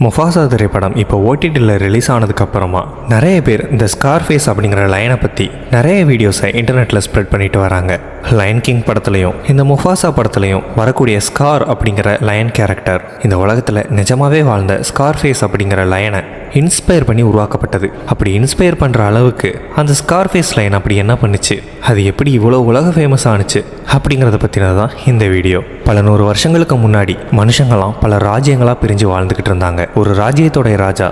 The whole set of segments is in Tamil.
முஃபாசா திரைப்படம் இப்போ ஓடிடியில் ரிலீஸ் ஆனதுக்கப்புறமா நிறைய பேர் இந்த ஸ்கார்ஃபேஸ் அப்படிங்கிற லைனை பற்றி நிறைய வீடியோஸை இன்டர்நெட்டில் ஸ்ப்ரெட் பண்ணிட்டு வராங்க. லயன் கிங் படத்துலையும் இந்த முஃபாசா படத்துலையும் வரக்கூடிய ஸ்கார் அப்படிங்கிற லயன் கேரக்டர் இந்த உலகத்தில் நிஜமாவே வாழ்ந்த ஸ்கார்ஃபேஸ் அப்படிங்கிற லயனை இன்ஸ்பயர் பண்ணி உருவாக்கப்பட்டது. அப்படி இன்ஸ்பயர் பண்ணுற அளவுக்கு அந்த ஸ்கார்ஃபேஸ் லைன் அப்படி என்ன பண்ணுச்சு, அது எப்படி இவ்வளோ உலக ஃபேமஸ் ஆணுச்சு அப்படிங்கிறத பற்றினது தான் இந்த வீடியோ. பல 100 வருஷங்களுக்கு முன்னாடி மனுஷங்களாம் பல ராஜ்யங்களாக பிரிஞ்சு வாழ்ந்துக்கிட்டு இருந்தாங்க. ஒரு ராஜ்யத்தோடைய ராஜா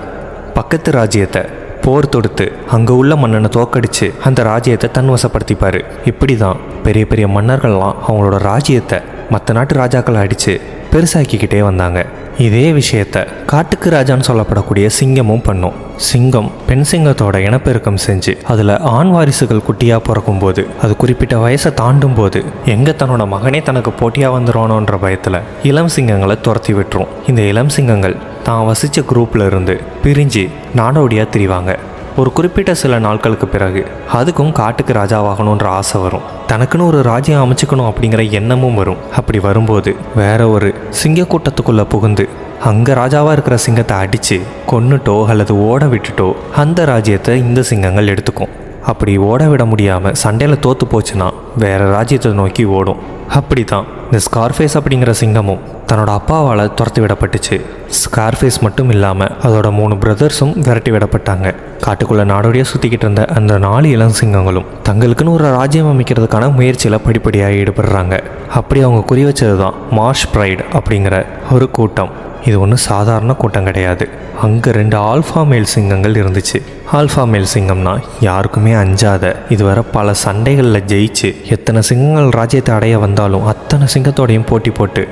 பக்கத்து ராஜ்யத்தை போர் தொடுத்து அங்கே உள்ள மன்னனை தோக்கடிச்சு அந்த ராஜ்யத்தை தன்வசப்படுத்திப்பார். இப்படி தான் பெரிய பெரிய மன்னர்கள்லாம் அவங்களோட ராஜ்யத்தை மற்ற நாட்டு ராஜாக்களை அடித்து பெருசாக்கிக்கிட்டே வந்தாங்க. இதே விஷயத்த காட்டுக்கு ராஜான்னு சொல்லப்படக்கூடிய சிங்கமும் பண்ணும். சிங்கம் பெண் சிங்கத்தோட இனப்பெருக்கம் செஞ்சு அதில் ஆண் வாரிசுகள் குட்டியாக பிறக்கும்போது அது குறிப்பிட்ட வயசை தாண்டும் போது எங்கே தன்னோட மகனே தனக்கு போட்டியாக வந்துடுவானோன்ற பயத்தில் இளம் சிங்கங்களை துரத்தி விட்டுரும். இந்த இளம் சிங்கங்கள் தான் வசித்த குரூப்பில் இருந்து பிரிஞ்சு நாடோடியாக திரிவாங்க. ஒரு குறிப்பிட்ட சில நாட்களுக்கு பிறகு அதுக்கும் காட்டுக்கு ராஜாவாகணுன்ற ஆசை வரும். தனக்குன்னு ஒரு ராஜ்யம் அமைச்சுக்கணும் அப்படிங்கிற எண்ணமும் வரும். அப்படி வரும்போது வேற ஒரு சிங்க கூட்டத்துக்குள்ளே புகுந்து அங்கே ராஜாவாக இருக்கிற சிங்கத்தை அடித்து கொன்னுட்டோ அல்லது ஓட விட்டுட்டோ அந்த ராஜ்யத்தை இந்த சிங்கங்கள் எடுத்துக்கும். அப்படி ஓட விட முடியாமல் சண்டையில் தோற்று போச்சுன்னா வேறு ராஜ்யத்தை நோக்கி ஓடும். அப்படி தான் இந்த ஸ்கார்ஃபேஸ் அப்படிங்கிற சிங்கமும் தன்னோட அப்பாவால் துரத்தி விடப்பட்டுச்சு. ஸ்கார்ஃபேஸ் மட்டும் இல்லாமல் அதோட 3 பிரதர்ஸும் விரட்டி விடப்பட்டாங்க. காட்டுக்குள்ளே நாடோடியாக சுற்றிக்கிட்டு இருந்த அந்த 4 இளம் சிங்கங்களும் தங்களுக்குன்னு ஒரு ராஜ்யம் அமைக்கிறதுக்கான முயற்சியில் படிப்படியாக ஈடுபடுறாங்க. அப்படி அவங்க குறி வச்சது தான் மார்ஷ் ப்ரைட் அப்படிங்கிற ஒரு கூட்டம். இது ஒன்றும் சாதாரண கூட்டம் கிடையாது. அங்கே 2 ஆல்ஃபா மேல் சிங்கங்கள் இருந்துச்சு. ஆல்ஃபா மேல் சிங்கம்னா யாருக்குமே அஞ்சாத, இதுவரை பல சண்டைகளில் ஜெயிச்சு எத்தனை சிங்கங்கள் ராஜ்யத்தை அடைய வந்தாலும் அத்தனை சிங்கத்தோடையும் போட்டி போட்டு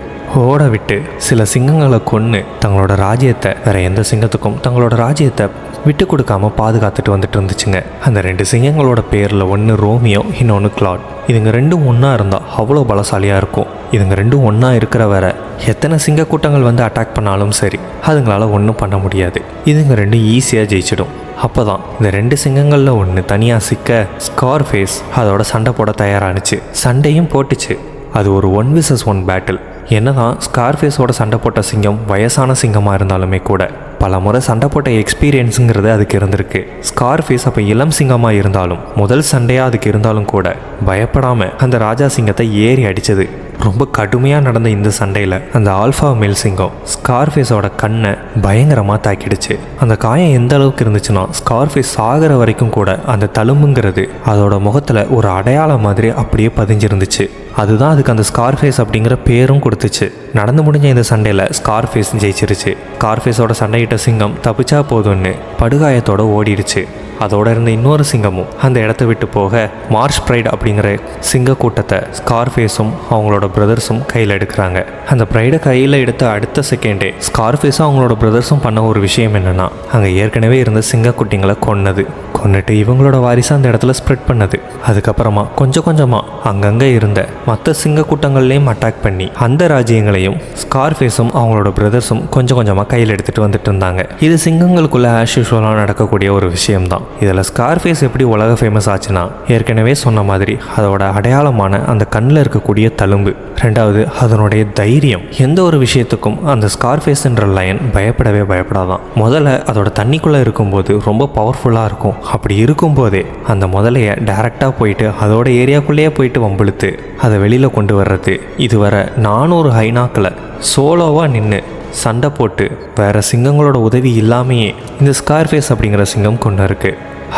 ஓட விட்டு சில சிங்கங்களை கொன்று தங்களோட ராஜ்யத்தை வேற எந்த சிங்கத்துக்கும் தங்களோட ராஜ்யத்தை விட்டு கொடுக்காம பாதுகாத்துட்டு வந்துட்டு இருந்துச்சுங்க. அந்த 2 சிங்கங்களோட பேரில் ஒன்று ரோமியோ, இன்னொன்று கிளாட். இதுங்க 2 ஒன்றா இருந்தால் அவ்வளோ பலசாலியாக இருக்கும். இதுங்க 2 ஒன்றா இருக்கிற வர எத்தனை சிங்க கூட்டங்கள் வந்து அட்டாக் பண்ணாலும் சரி அதுங்களால் ஒன்றும் பண்ண முடியாது. இதுங்க 2 ஈஸியாக ஜெயிச்சிடும். அப்போ தான் இந்த 2 சிங்கங்களில் ஒன்று தனியாக சிக்க ஸ்கார்ஃபேஸ் அதோட சண்டை போட தயாரானுச்சு. சண்டையும் போட்டுச்சு. அது ஒரு 1 vs 1 பேட்டில். என்னதான் ஸ்கார்ஃபேஸோட சண்டை போட்ட சிங்கம் வயசான சிங்கமாக இருந்தாலுமே கூட பல முறை சண்டை போட்ட எக்ஸ்பீரியன்ஸுங்கிறது அதுக்கு இருந்திருக்கு. ஸ்கார்ஃபேஸ் அப்போ இளம் சிங்கமாக இருந்தாலும் முதல் சண்டையாக அதுக்கு இருந்தாலும் கூட பயப்படாமல் அந்த ராஜா சிங்கத்தை ஏறி அடித்தது. ரொம்ப கடுமையாக நடந்த இந்த சண்டையில் அந்த ஆல்ஃபா மேல் சிங்கம் ஸ்கார்ஃபேஸோட கண்ணை பயங்கரமாக தாக்கிடுச்சு. அந்த காயம் எந்த அளவுக்கு இருந்துச்சுன்னா ஸ்கார்ஃபேஸ் சாகிற வரைக்கும் கூட அந்த தழும்புங்கிறது அதோட முகத்தில் ஒரு அடையாளம் மாதிரி அப்படியே பதிஞ்சிருந்துச்சு. அதுதான் அதுக்கு அந்த ஸ்கார்ஃபேஸ் அப்படிங்கிற பேரும் கொடுத்துச்சு. நடந்து முடிஞ்ச இந்த சண்டையில் ஸ்கார்ஃபேஸ் ஜெயிச்சிருச்சு. ஸ்கார்ஃபேஸோட சண்டையிட்ட சிங்கம் தப்பிச்சா போதும்னு படுகாயத்தோட ஓடிடுச்சு. அதோட இருந்த இன்னொரு சிங்கமும் அந்த இடத்த விட்டு போக மார்ஷ் ப்ரைட் அப்படிங்கிற சிங்க கூட்டத்தை ஸ்கார்ஃபேஸும் அவங்களோட பிரதர்ஸும் கையில் எடுக்கிறாங்க. அந்த ப்ரைடை கையில் எடுத்த அடுத்த செகண்டே ஸ்கார்ஃபேஸும் அவங்களோட பிரதர்ஸும் பண்ண ஒரு விஷயம் என்னென்னா அங்கே ஏற்கனவே இருந்த சிங்க குட்டிங்களை கொன்னுட்டு இவங்களோட வாரிசை அந்த இடத்துல ஸ்ப்ரெட் பண்ணது. அதுக்கப்புறமா கொஞ்சம் கொஞ்சமாக அங்கங்கே இருந்த மற்ற சிங்க கூட்டங்கள்லேயும் அட்டாக் பண்ணி அந்த ராஜ்யங்களையும் ஸ்கார்ஃபேஸும் அவங்களோட பிரதர்ஸும் கொஞ்சம் கொஞ்சமாக கையில் எடுத்துகிட்டு வந்துட்டு இருந்தாங்க. இது சிங்கங்களுக்குள்ள ஆஸ் யூஷுவலாக நடக்கக்கூடிய ஒரு விஷயம்தான். இதில் ஸ்கார்ஃபேஸ் எப்படி உலக ஃபேமஸ் ஆச்சுன்னா ஏற்கனவே சொன்ன மாதிரி அதோட அடையாளமான அந்த கண்ணில் இருக்கக்கூடிய தழும்பு, 2வது அதனுடைய தைரியம். எந்த ஒரு விஷயத்துக்கும் அந்த ஸ்கார்ஃபேஸ்ன்ற லயன் பயப்படாதான். முதல்ல அதோட தண்ணிக்குள்ளே இருக்கும்போது ரொம்ப பவர்ஃபுல்லாக இருக்கும். அப்படி இருக்கும்போதே அந்த முதலையை டைரெக்டாக போயிட்டு அதோட ஏரியாக்குள்ளேயே போயிட்டு வம்பிழுத்து அதை வெளியில் கொண்டு வர்றது. இதுவரை 400 ஹைனாக்களை சோலோவாக நின்று சண்டை போட்டு வேறு சிங்கங்களோட உதவி இல்லாமையே இந்த ஸ்கார்ஃபேஸ் அப்படிங்கிற சிங்கம் கொண்டு இருக்கு.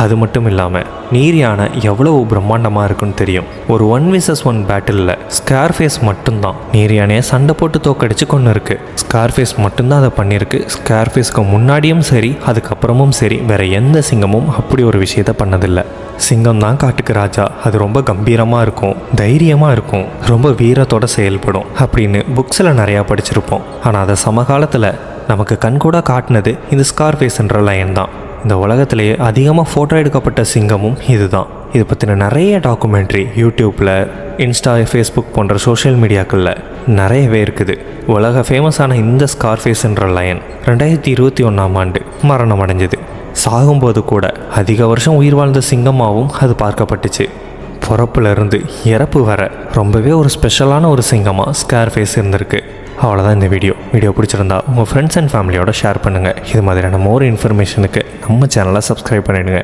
அது மட்டும் இல்லாமல் நீர் யானை எவ்வளவு பிரம்மாண்டமாக இருக்குன்னு தெரியும். ஒரு 1 vs 1 பேட்டிலில் ஸ்கார்ஃபேஸ் மட்டும்தான் நீர் யானையை சண்டை போட்டு தோக்கடிச்சு கொண்டு இருக்கு. ஸ்கார்ஃபேஸ் மட்டும்தான் அதை பண்ணியிருக்கு. ஸ்கார்ஃபேஸ்க்கு முன்னாடியும் சரி அதுக்கப்புறமும் சரி வேற எந்த சிங்கமும் அப்படி ஒரு விஷயத்த பண்ணதில்லை. சிங்கம் தான் காட்டுக்கு ராஜா. அது ரொம்ப கம்பீரமாக இருக்கும், தைரியமாக இருக்கும், ரொம்ப வீரத்தோடு செயல்படும் அப்படின்னு புக்ஸில் நிறையா படிச்சிருப்போம். ஆனால் அதை சமகாலத்தில் நமக்கு கண்கூட காட்டினது இந்த ஸ்கார்ஃபேஸ்ன்ற லயன் தான். இந்த உலகத்திலேயே அதிகமாக ஃபோட்டோ எடுக்கப்பட்ட சிங்கமும் இதுதான். இதை பற்றின நிறைய டாக்குமெண்ட்ரி யூடியூப்பில், இன்ஸ்டா, ஃபேஸ்புக் போன்ற சோஷியல் மீடியாக்களில் நிறையவே இருக்குது. உலக ஃபேமஸான இந்த ஸ்கார்ஃபேஸ்ன்ற லயன் 2021ஆம் ஆண்டு மரணம் அடைஞ்சது. சாகும்போது கூட அதிக வருஷம் உயிர் வாழ்ந்த சிங்கமாகவும் அது பார்க்கப்பட்டுச்சு. பிறப்புலேருந்து இறப்பு வர ரொம்பவே ஒரு ஸ்பெஷலான ஒரு சிங்கமாக ஸ்கார்ஃபேஸ் இருந்திருக்கு. அவ்வளோதான் இந்த வீடியோ பிடிச்சிருந்தா உங்கள் ஃப்ரெண்ட்ஸ் அண்ட் ஃபேமிலியோட ஷேர் பண்ணுங்கள். இது மாதிரியான மோர் இன்ஃபர்மேஷனுக்கு நம்ம சேனலை சப்ஸ்கிரைப் பண்ணிவிடுங்க.